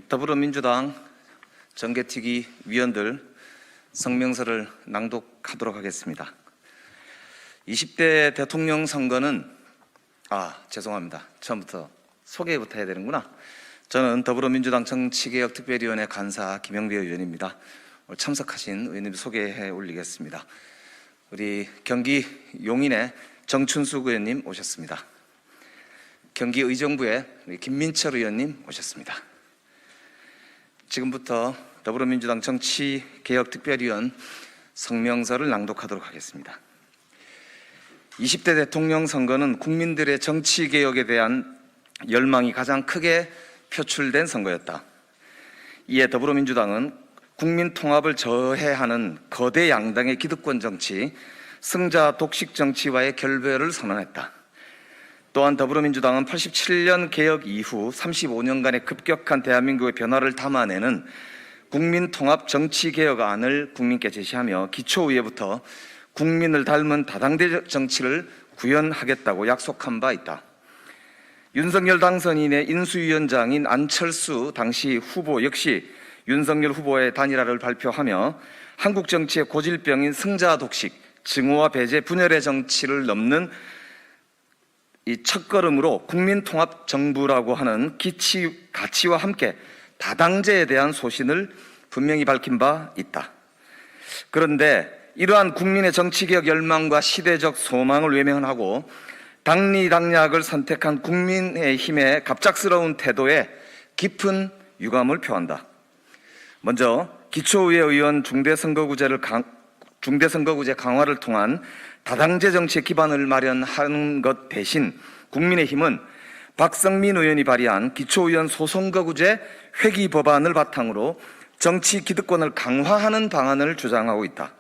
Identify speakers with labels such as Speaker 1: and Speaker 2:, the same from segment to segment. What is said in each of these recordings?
Speaker 1: 더불어민주당 정개특위 위원들 성명서를 낭독하도록 하겠습니다. 20대 대통령 선거는 죄송합니다. 처음부터 소개부터 해야 되는구나. 저는 더불어민주당 정치개혁특별위원회 간사 김영배 의원입니다. 오늘 참석하신 의원님 소개해 올리겠습니다. 우리 경기 용인의 정춘숙 의원님 오셨습니다. 경기 의정부의 김민철 의원님 오셨습니다. 지금부터 더불어민주당 정치개혁특별위원 성명서를 낭독하도록 하겠습니다. 20대 대통령 선거는 국민들의 정치개혁에 대한 열망이 가장 크게 표출된 선거였다. 이에 더불어민주당은 국민 통합을 저해하는 거대 양당의 기득권 정치, 승자 독식 정치와의 결별을 선언했다. 또한 더불어민주당은 87년 개혁 이후 35년간의 급격한 대한민국의 변화를 담아내는 국민통합 정치개혁안을 국민께 제시하며 기초의회부터 국민을 닮은 다당제 정치를 구현하겠다고 약속한 바 있다. 윤석열 당선인의 인수위원장인 안철수 당시 후보 역시 윤석열 후보의 단일화를 발표하며 한국 정치의 고질병인 승자 독식, 증오와 배제, 분열의 정치를 넘는 이 첫걸음으로 국민통합 정부라고 하는 가치와 함께 다당제에 대한 소신을 분명히 밝힌 바 있다. 그런데 이러한 국민의 정치개혁 열망과 시대적 소망을 외면하고 당리당략을 선택한 국민의힘의 갑작스러운 태도에 깊은 유감을 표한다. 먼저 기초의회 의원 중대선거구제 강화를 통한 다당제 정치의 기반을 마련하는 것 대신 국민의힘은 박성민 의원이 발의한 기초의원 소선거구제 회기 법안을 바탕으로 정치 기득권을 강화하는 방안을 주장하고 있다.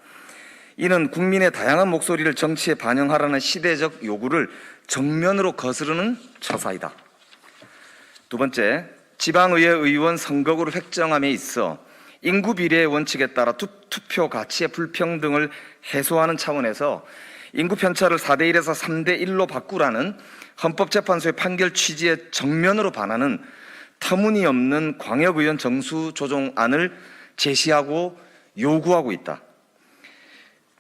Speaker 1: 이는 국민의 다양한 목소리를 정치에 반영하라는 시대적 요구를 정면으로 거스르는 처사이다. 두 번째, 지방의회 의원 선거구를 획정함에 있어 인구 비례의 원칙에 따라 투표 가치의 불평등을 해소하는 차원에서 인구 편차를 4대1에서 3대1로 바꾸라는 헌법재판소의 판결 취지에 정면으로 반하는 터무니없는 광역의원 정수 조정안을 제시하고 요구하고 있다.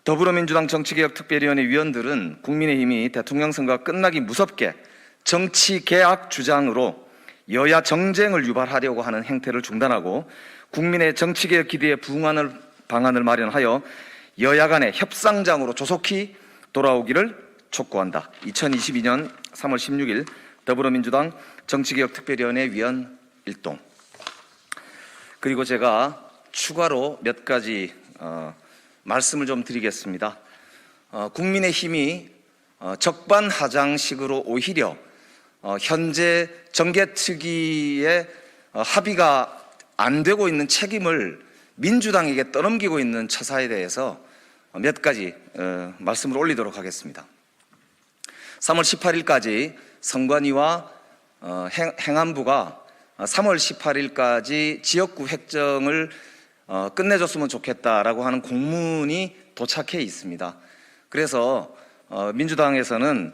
Speaker 1: 더불어민주당 정치개혁특별위원회 위원들은 국민의힘이 대통령 선거가 끝나기 무섭게 정치개혁 주장으로 여야 정쟁을 유발하려고 하는 행태를 중단하고 국민의 정치개혁 기대에 부응하는 방안을 마련하여 여야 간의 협상장으로 조속히 돌아오기를 촉구한다. 2022년 3월 16일 더불어민주당 정치개혁특별위원회 위원 일동. 그리고 제가 추가로 몇 가지 말씀을 좀 드리겠습니다. 국민의힘이 적반하장식으로 오히려 현재 정개특위의 합의가 안 되고 있는 책임을 민주당에게 떠넘기고 있는 처사에 대해서 몇 가지 말씀을 올리도록 하겠습니다. 3월 18일까지 선관위와 행안부가 3월 18일까지 지역구 획정을 끝내줬으면 좋겠다라고 하는 공문이 도착해 있습니다. 그래서 민주당에서는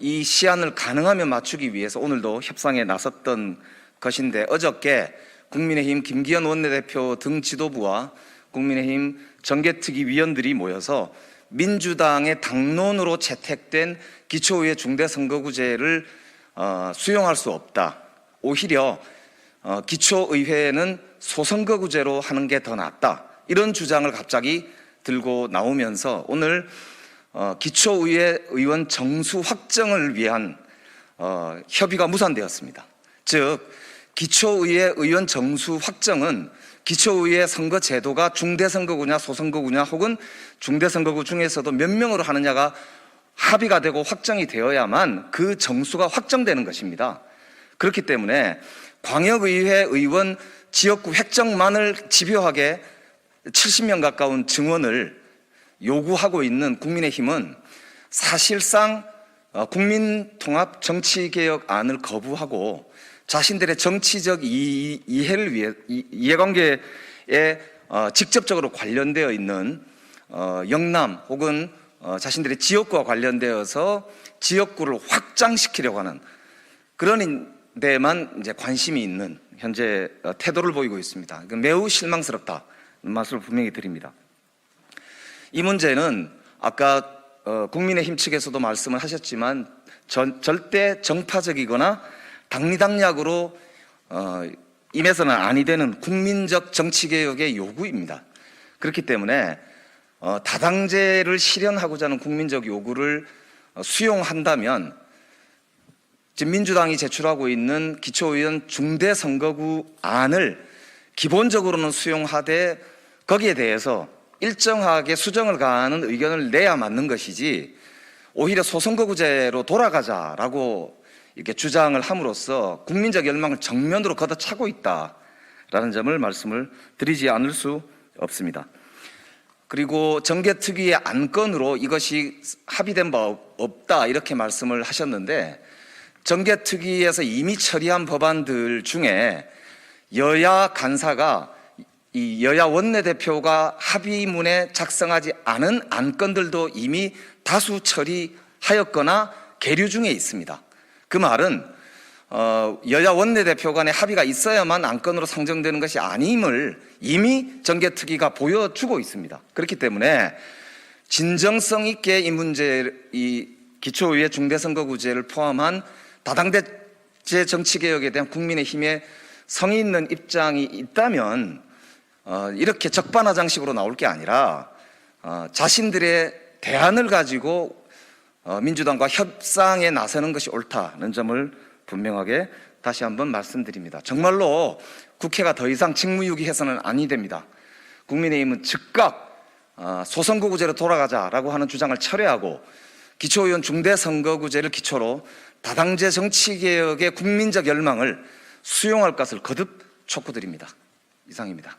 Speaker 1: 이 시한을 가능하면 맞추기 위해서 오늘도 협상에 나섰던 것인데, 어저께 국민의힘 김기현 원내대표 등 지도부와 국민의힘 정개특위 위원들이 모여서 민주당의 당론으로 채택된 기초의회 중대선거구제를 수용할 수 없다. 오히려 기초의회는 소선거구제로 하는 게 더 낫다. 이런 주장을 갑자기 들고 나오면서 오늘 기초의회 의원 정수 확정을 위한 협의가 무산되었습니다. 즉 기초의회 의원 정수 확정은 기초의회 선거 제도가 중대선거구냐 소선거구냐 혹은 중대선거구 중에서도 몇 명으로 하느냐가 합의가 되고 확정이 되어야만 그 정수가 확정되는 것입니다. 그렇기 때문에 광역의회 의원 지역구 획정만을 집요하게 70명 가까운 증원을 요구하고 있는 국민의힘은 사실상 국민통합 정치개혁안을 거부하고 자신들의 정치적 이해를 위해 이해관계에 직접적으로 관련되어 있는 영남 혹은 자신들의 지역구와 관련되어서 지역구를 확장시키려고 하는 그런 데만 이제 관심이 있는 현재 태도를 보이고 있습니다. 매우 실망스럽다는 말씀을 분명히 드립니다. 이 문제는 아까 국민의힘 측에서도 말씀을 하셨지만 절대 정파적이거나 당리당략으로 임해서는 아니 되는 국민적 정치개혁의 요구입니다. 그렇기 때문에 다당제를 실현하고자 하는 국민적 요구를 수용한다면 지금 민주당이 제출하고 있는 기초의원 중대선거구 안을 기본적으로는 수용하되 거기에 대해서 일정하게 수정을 가하는 의견을 내야 맞는 것이지, 오히려 소선거구제로 돌아가자라고 이렇게 주장을 함으로써 국민적 열망을 정면으로 걷어차고 있다라는 점을 말씀을 드리지 않을 수 없습니다. 그리고 정개특위의 안건으로 이것이 합의된 바 없다 이렇게 말씀을 하셨는데, 정개특위에서 이미 처리한 법안들 중에 여야 간사가 이 여야 원내대표가 합의문에 작성하지 않은 안건들도 이미 다수 처리하였거나 계류 중에 있습니다. 그 말은 여야 원내대표 간의 합의가 있어야만 안건으로 상정되는 것이 아님을 이미 정개특위가 보여주고 있습니다. 그렇기 때문에 진정성 있게 이 문제, 이 기초의회 중대선거구제를 포함한 다당제 정치개혁에 대한 국민의힘의 성의 있는 입장이 있다면 이렇게 적반하장식으로 나올 게 아니라 자신들의 대안을 가지고 민주당과 협상에 나서는 것이 옳다는 점을 분명하게 다시 한번 말씀드립니다. 정말로 국회가 더 이상 직무유기해서는 아니 됩니다. 국민의힘은 즉각 소선거구제로 돌아가자라고 하는 주장을 철회하고 기초의원 중대선거구제를 기초로 다당제 정치개혁의 국민적 열망을 수용할 것을 거듭 촉구드립니다. 이상입니다.